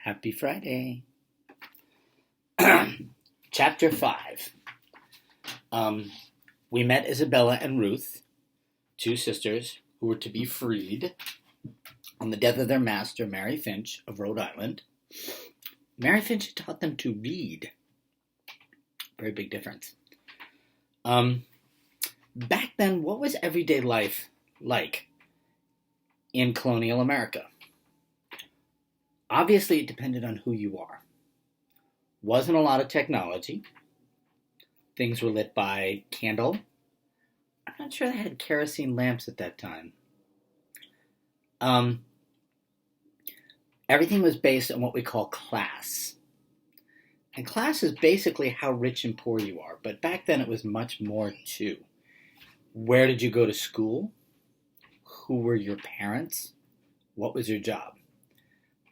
Happy Friday. Chapter 5. We met Isabella and Ruth, two sisters who were to be freed on the death of their master, Mary Finch of Rhode Island. Mary Finch had taught them to read. Very big difference. Back then, what was everyday life like in colonial America? Obviously, it depended on who you are. Wasn't a lot of technology. Things were lit by candle. I'm not sure they had kerosene lamps at that time. Everything was based on what we call class. And class is basically how rich and poor you are. But back then it was much more too. Where did you go to school? Who were your parents? What was your job?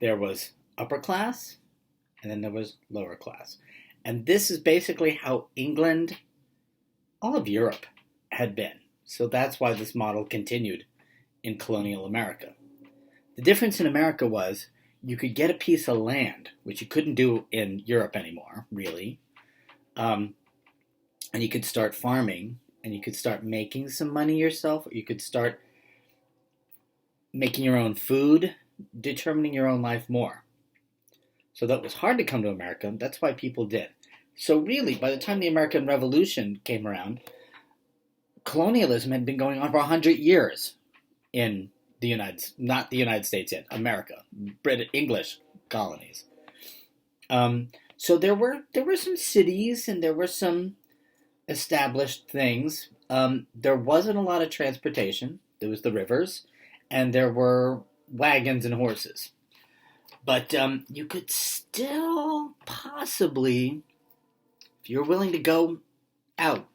There was upper class, and then there was lower class. And this is basically how England, all of Europe, had been. So that's why this model continued in colonial America. The difference in America was you could get a piece of land, which you couldn't do in Europe anymore, really. And you could start farming, and you could start making some money yourself, or you could start making your own food, determining your own life more. So that was hard to come to America. That's why people did. So really, by the time the American Revolution came around, colonialism had been going on for 100 years in not the United States yet, America, English colonies. So there were some cities and there were some established things. There wasn't a lot of transportation. There was the rivers, and there were wagons and horses. But you could still possibly, if you're willing to go out,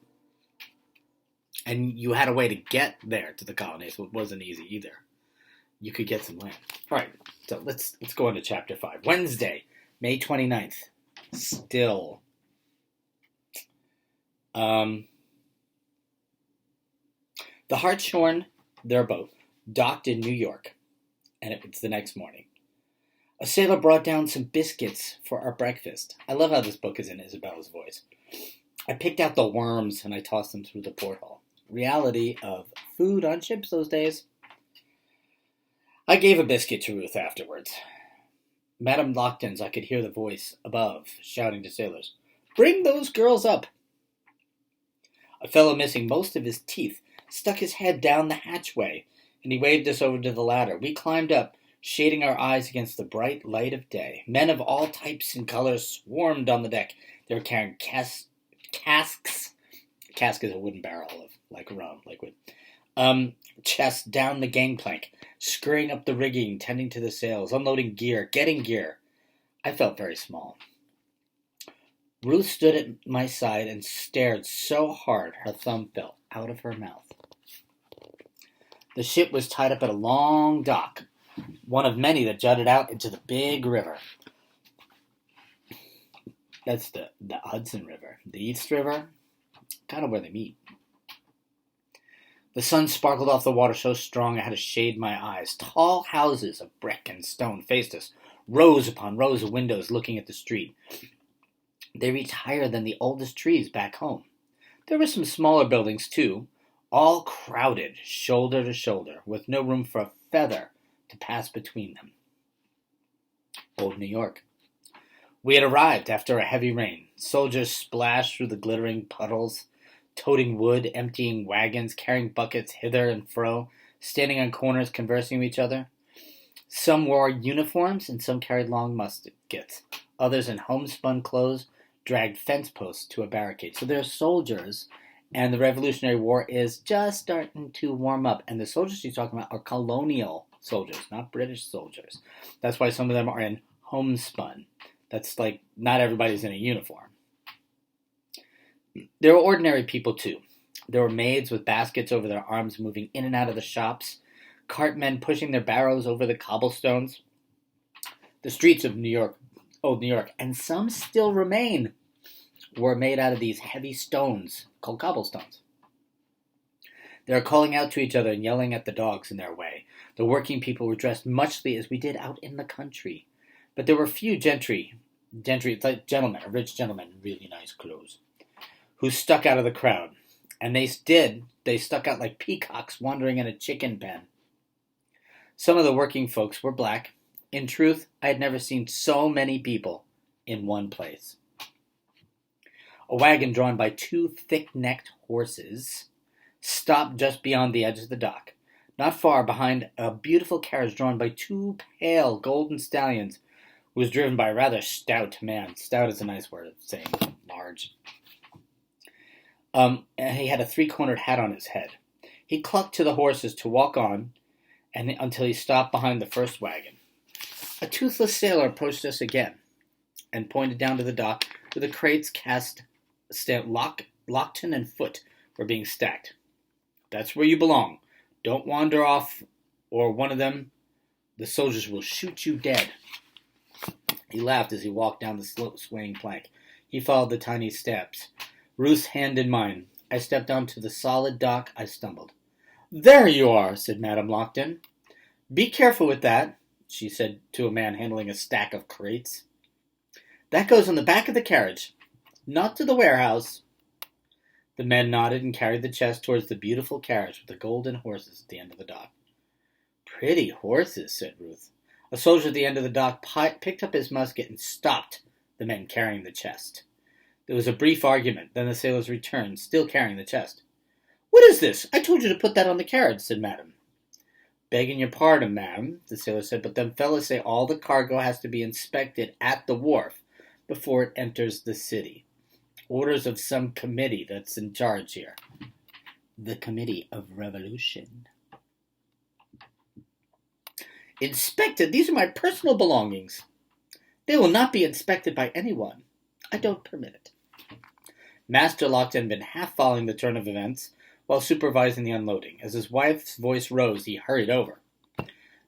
and you had a way to get there to the colonies, so it wasn't easy either, you could get some land. All right, so let's go on to Chapter 5. Wednesday, May 29th. Still. The Hartshorn, their boat, docked in New York, and it's the next morning. A sailor brought down some biscuits for our breakfast. I love how this book is in Isabella's voice. I picked out the worms and I tossed them through the porthole. Reality of food on ships those days. I gave a biscuit to Ruth afterwards. Madame Lockton's, I could hear the voice above shouting to sailors, "Bring those girls up!" A fellow missing most of his teeth stuck his head down the hatchway, and he waved us over to the ladder. We climbed up, shading our eyes against the bright light of day. Men of all types and colors swarmed on the deck. They were carrying casks. Cask is a wooden barrel of, like rum, liquid. Chests down the gangplank, scurrying up the rigging, tending to the sails, unloading gear, getting gear. I felt very small. Ruth stood at my side and stared so hard her thumb fell out of her mouth. The ship was tied up at a long dock, one of many that jutted out into the big river. That's the Hudson River. The East River, kind of where they meet. The sun sparkled off the water so strong I had to shade my eyes. Tall houses of brick and stone faced us, rows upon rows of windows looking at the street. They reached higher than the oldest trees back home. There were some smaller buildings, too, all crowded shoulder to shoulder, with no room for a feather to pass between them. Old New York. We had arrived after a heavy rain. Soldiers splashed through the glittering puddles, toting wood, emptying wagons, carrying buckets hither and fro, standing on corners conversing with each other. Some wore uniforms and some carried long muskets. Others in homespun clothes dragged fence posts to a barricade. So they're soldiers, and the Revolutionary War is just starting to warm up. And the soldiers he's talking about are colonial soldiers, not British soldiers. That's why some of them are in homespun. That's like, not everybody's in a uniform. There were ordinary people, too. There were maids with baskets over their arms moving in and out of the shops, cartmen pushing their barrows over the cobblestones. The streets of New York, old New York, and some still remain, were made out of these heavy stones called cobblestones. They were calling out to each other and yelling at the dogs in their way. The working people were dressed muchly as we did out in the country. But there were few gentry, it's like gentlemen, a rich gentleman in really nice clothes, who stuck out of the crowd. And they stuck out like peacocks wandering in a chicken pen. Some of the working folks were black. In truth, I had never seen so many people in one place. A wagon drawn by two thick-necked horses stopped just beyond the edge of the dock. Not far behind, a beautiful carriage drawn by two pale golden stallions was driven by a rather stout man. Stout is a nice word of saying large. And he had a three-cornered hat on his head. He clucked to the horses to walk on until he stopped behind the first wagon. A toothless sailor approached us again and pointed down to the dock where the crates Lockton and Foot were being stacked. That's where you belong. Don't wander off, or one of them, the soldiers will shoot you dead. He laughed as he walked down the swaying plank. He followed the tiny steps, Ruth's hand in mine. I stepped onto the solid dock. I stumbled. There you are, said Madame Lockton. Be careful with that, she said to a man handling a stack of crates. That goes on the back of the carriage, not to the warehouse. The men nodded and carried the chest towards the beautiful carriage with the golden horses at the end of the dock. Pretty horses, said Ruth. A soldier at the end of the dock picked up his musket and stopped the men carrying the chest. There was a brief argument. Then the sailors returned, still carrying the chest. What is this? I told you to put that on the carriage, said Madame. Begging your pardon, ma'am, the sailor said, but them fellows say all the cargo has to be inspected at the wharf before it enters the city. Orders of some committee that's in charge here. The Committee of Revolution. Inspected? These are my personal belongings. They will not be inspected by anyone. I don't permit it. Master Lockton had been half following the turn of events while supervising the unloading. As his wife's voice rose, he hurried over.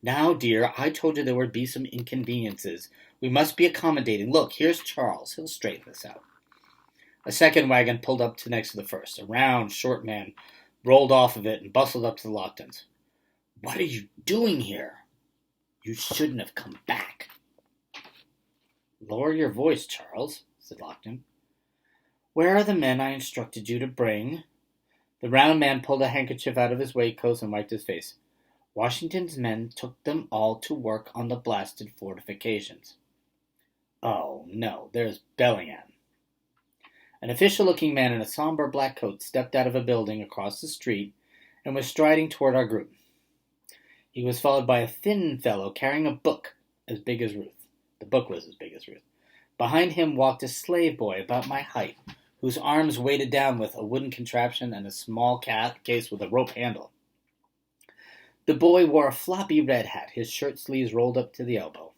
Now, dear, I told you there would be some inconveniences. We must be accommodating. Look, here's Charles. He'll straighten this out. A second wagon pulled up next to the first. A round, short man rolled off of it and bustled up to the Locktons. What are you doing here? You shouldn't have come back. Lower your voice, Charles, said Lockton. Where are the men I instructed you to bring? The round man pulled a handkerchief out of his waistcoat and wiped his face. Washington's men took them all to work on the blasted fortifications. Oh, no, there's Bellingham. An official-looking man in a somber black coat stepped out of a building across the street and was striding toward our group. He was followed by a thin fellow carrying a book as big as Ruth. The book was as big as Ruth. Behind him walked a slave boy about my height, whose arms weighted down with a wooden contraption and a small case with a rope handle. The boy wore a floppy red hat, his shirt sleeves rolled up to the elbow.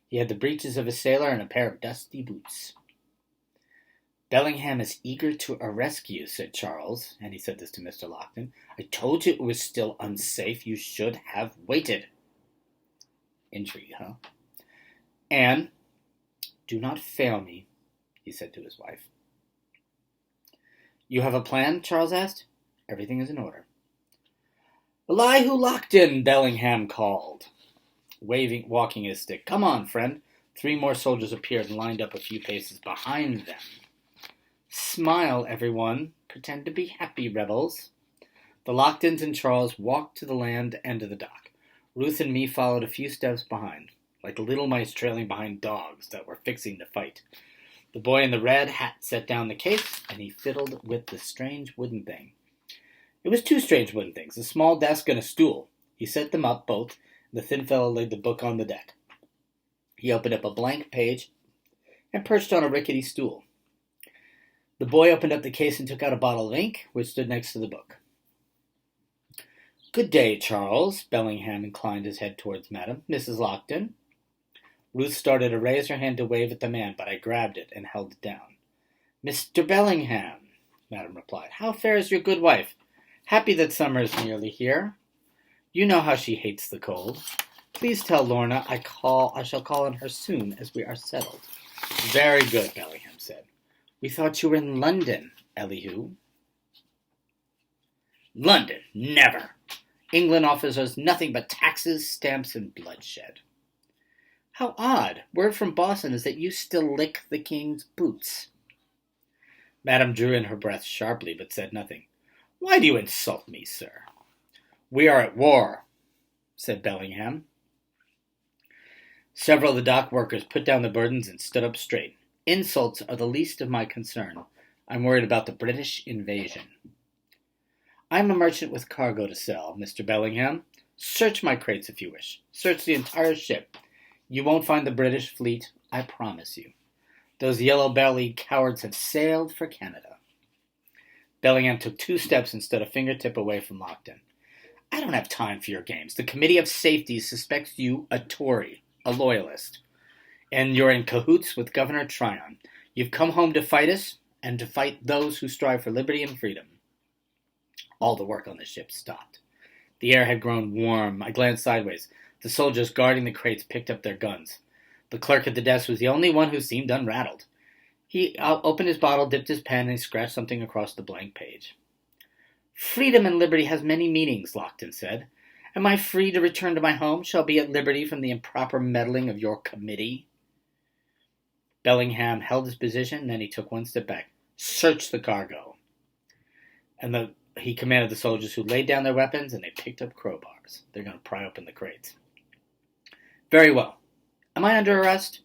He had the breeches of a sailor and a pair of dusty boots. Bellingham is eager to arrest you, said Charles, and he said this to Mr. Lockton. I told you it was still unsafe. You should have waited. Intrigue, huh? Anne, do not fail me, he said to his wife. You have a plan? Charles asked. Everything is in order. Elihu Lockton, Bellingham called, walking his stick. Come on, friend. 3 more soldiers appeared and lined up a few paces behind them. Smile, everyone. Pretend to be happy, rebels. The Locktons and Charles walked to the land end of the dock. Ruth and me followed a few steps behind, like little mice trailing behind dogs that were fixing to fight. The boy in the red hat set down the case, and he fiddled with the strange wooden thing. It was 2 strange wooden things, a small desk and a stool. He set them up, both, and the thin fellow laid the book on the deck. He opened up a blank page and perched on a rickety stool. The boy opened up the case and took out a bottle of ink, which stood next to the book. Good day, Charles. Bellingham inclined his head towards Madam. Mrs. Lockton. Ruth started to raise her hand to wave at the man, but I grabbed it and held it down. Mr. Bellingham, Madam replied. How fares your good wife? Happy that summer is nearly here. You know how she hates the cold. Please tell Lorna I shall call on her soon as we are settled. Very good, Bellingham said. We thought you were in London, Elihu. London, never. England offers us nothing but taxes, stamps, and bloodshed. How odd. Word from Boston is that you still lick the king's boots. Madame drew in her breath sharply, but said nothing. Why do you insult me, sir? We are at war, said Bellingham. Several of the dock workers put down the burdens and stood up straight. Insults are the least of my concern. I'm worried about the British invasion. I'm a merchant with cargo to sell, Mr. Bellingham. Search my crates if you wish. Search the entire ship. You won't find the British fleet, I promise you. Those yellow-bellied cowards have sailed for Canada. Bellingham took 2 steps and stood a fingertip away from Lockton. I don't have time for your games. The Committee of Safety suspects you a Tory, a loyalist, and you're in cahoots with Governor Tryon. You've come home to fight us and to fight those who strive for liberty and freedom. All the work on the ship stopped. The air had grown warm. I glanced sideways. The soldiers guarding the crates picked up their guns. The clerk at the desk was the only one who seemed unrattled. He opened his bottle, dipped his pen, and scratched something across the blank page. Freedom and liberty has many meanings, Lockton said. Am I free to return to my home? Shall be at liberty from the improper meddling of your committee? Bellingham held his position, and then he took 1 step back. Search the cargo. And he commanded the soldiers, who laid down their weapons, and they picked up crowbars. They're going to pry open the crates. Very well. Am I under arrest?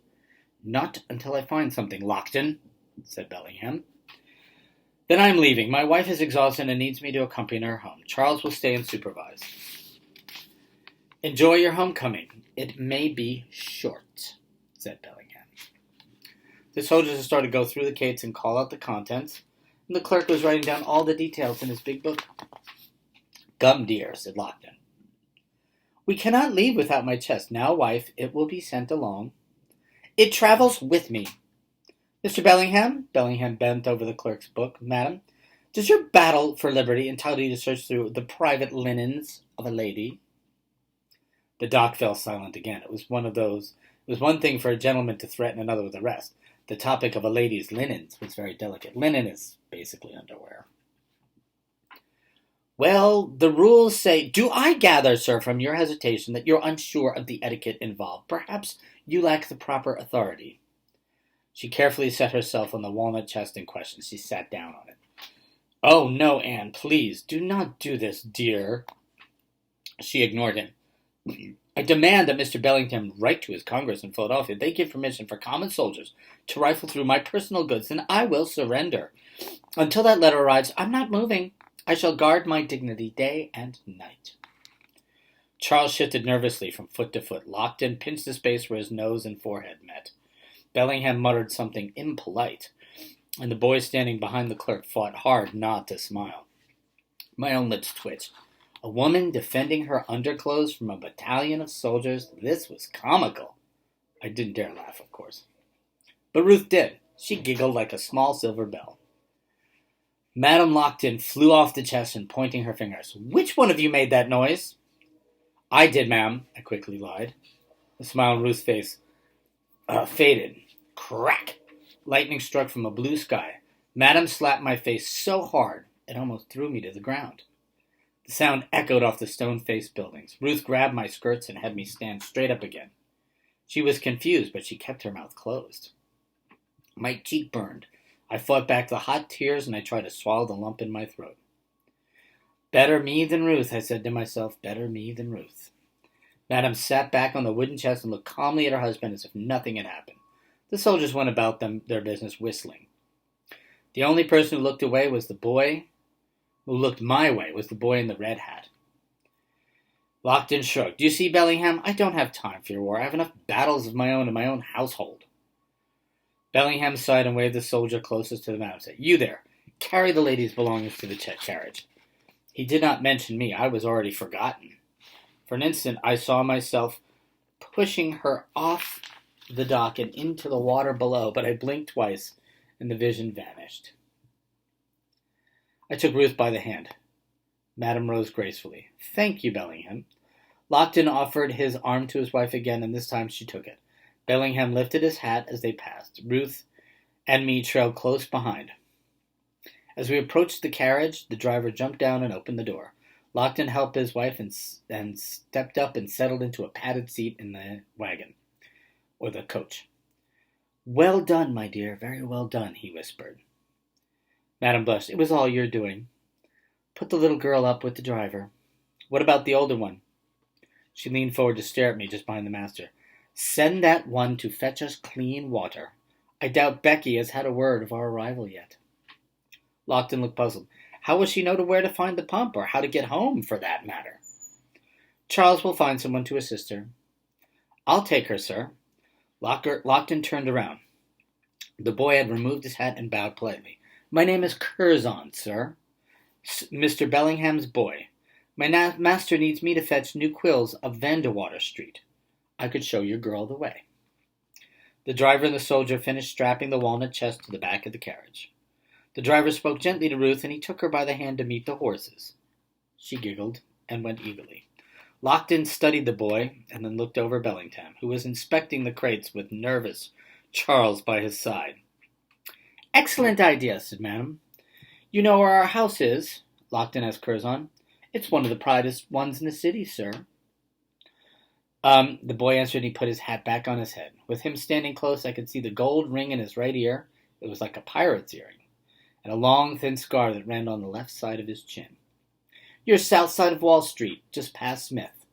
Not until I find something, Lockton, said Bellingham. Then I'm leaving. My wife is exhausted and needs me to accompany her home. Charles will stay and supervise. Enjoy your homecoming. It may be short, said Bellingham. The soldiers started to go through the crates and call out the contents, and the clerk was writing down all the details in his big book. Come, dear, said Lockton. We cannot leave without my chest. Now, wife, it will be sent along. It travels with me. Mr. Bellingham, Bellingham bent over the clerk's book. Madam, does your battle for liberty entitle you to search through the private linens of a lady? The dock fell silent again. It was one thing for a gentleman to threaten another with arrest. The topic of a lady's linens was very delicate. Linen is basically underwear. Well, the rules say, do I gather, sir, from your hesitation that you're unsure of the etiquette involved? Perhaps you lack the proper authority. She carefully set herself on the walnut chest in question. She sat down on it. Oh, no, Anne, please, do not do this, dear. She ignored him. I demand that Mr. Bellingham write to his Congress in Philadelphia. They give permission for common soldiers to rifle through my personal goods, and I will surrender. Until that letter arrives, I'm not moving. I shall guard my dignity day and night. Charles shifted nervously from foot to foot. Lockton pinched the space where his nose and forehead met. Bellingham muttered something impolite, and the boy standing behind the clerk fought hard not to smile. My own lips twitched. A woman defending her underclothes from a battalion of soldiers? This was comical. I didn't dare laugh, of course. But Ruth did. She giggled like a small silver bell. Madame Lockton flew off the chest and pointing her fingers. Which one of you made that noise? I did, ma'am, I quickly lied. The smile on Ruth's face faded. Crack! Lightning struck from a blue sky. Madame slapped my face so hard it almost threw me to the ground. The sound echoed off the stone-faced buildings. Ruth grabbed my skirts and had me stand straight up again. She was confused, but she kept her mouth closed. My cheek burned. I fought back the hot tears, and I tried to swallow the lump in my throat. Better me than Ruth, I said to myself. Better me than Ruth. Madame sat back on the wooden chest and looked calmly at her husband as if nothing had happened. The soldiers went about their business whistling. The only person who looked away was the boy. Who looked my way was the boy in the red hat. Lockton shrugged. Do you see, Bellingham? I don't have time for your war. I have enough battles of my own in my own household. Bellingham sighed and waved the soldier closest to the man and said, You there, carry the lady's belongings to the carriage. He did not mention me. I was already forgotten. For an instant, I saw myself pushing her off the dock and into the water below, but I blinked twice, and the vision vanished. I took Ruth by the hand. Madame rose gracefully. Thank you, Bellingham. Lockton offered his arm to his wife again, and this time she took it. Bellingham lifted his hat as they passed. Ruth and me trailed close behind. As we approached the carriage, the driver jumped down and opened the door. Lockton helped his wife and stepped up and settled into a padded seat in the wagon. or the coach. Well done, my dear, very well done, he whispered. Madame blushed. It was all your doing. Put the little girl up with the driver. What about the older one? She leaned forward to stare at me just behind the master. Send that one to fetch us clean water. I doubt Becky has had a word of our arrival yet. Lockton looked puzzled. How will she know where to find the pump, or how to get home, for that matter? Charles will find someone to assist her. I'll take her, sir. Lockton turned around. The boy had removed his hat and bowed politely. My name is Curzon, sir. Mr. Bellingham's boy. My master needs me to fetch new quills of Vandewater Street. I could show your girl the way. The driver and the soldier finished strapping the walnut chest to the back of the carriage. The driver spoke gently to Ruth, and he took her by the hand to meet the horses. She giggled and went eagerly. Lockton studied the boy and then looked over Bellingham, who was inspecting the crates with nervous Charles by his side. Excellent idea, said Madame. You know where our house is? Lockton asked Curzon. It's one of the proudest ones in the city, sir. The boy answered, and he put his hat back on his head. With him standing close, I could see the gold ring in his right ear. It was like a pirate's earring, and a long, thin scar that ran on the left side of his chin. You're south side of Wall Street, just past Smith.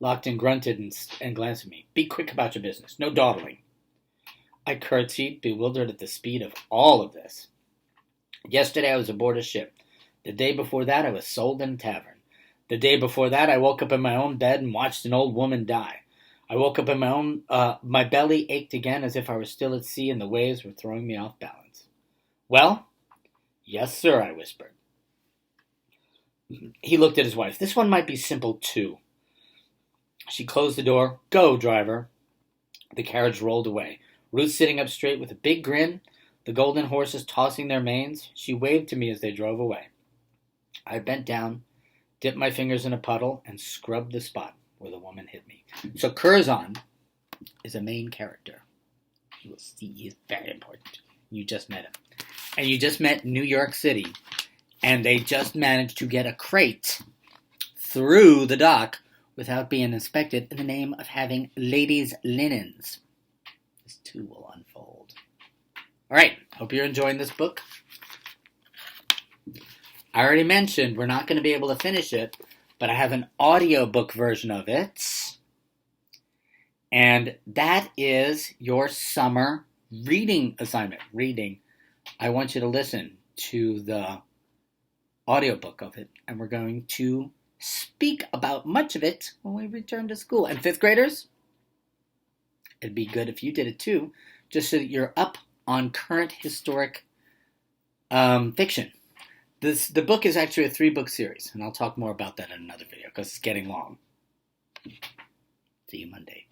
Lockton grunted and glanced at me. Be quick about your business. No dawdling. I curtsied, bewildered at the speed of all of this. Yesterday I was aboard a ship. The day before that I was sold in a tavern. The day before that I woke up in my own bed and watched an old woman die. I woke up in my belly ached again as if I were still at sea and the waves were throwing me off balance. Well? Yes, sir, I whispered. He looked at his wife. This one might be simple, too. She closed the door. Go, driver. The carriage rolled away. Ruth sitting up straight with a big grin, the golden horses tossing their manes. She waved to me as they drove away. I bent down, dipped my fingers in a puddle, and scrubbed the spot where the woman hit me. So Curzon is a main character. You will see he is very important. You just met him. And you just met New York City. And they just managed to get a crate through the dock without being inspected in the name of having ladies' linens. This too will unfold. All right, hope you're enjoying this book. I already mentioned we're not going to be able to finish it, but I have an audiobook version of it. And that is your summer reading assignment. Reading. I want you to listen to the audiobook of it, and we're going to speak about much of it when we return to school. And fifth graders, it'd be good if you did it too, just so that you're up on current historic fiction. The book is actually a 3-book series, and I'll talk more about that in another video because it's getting long. See you Monday.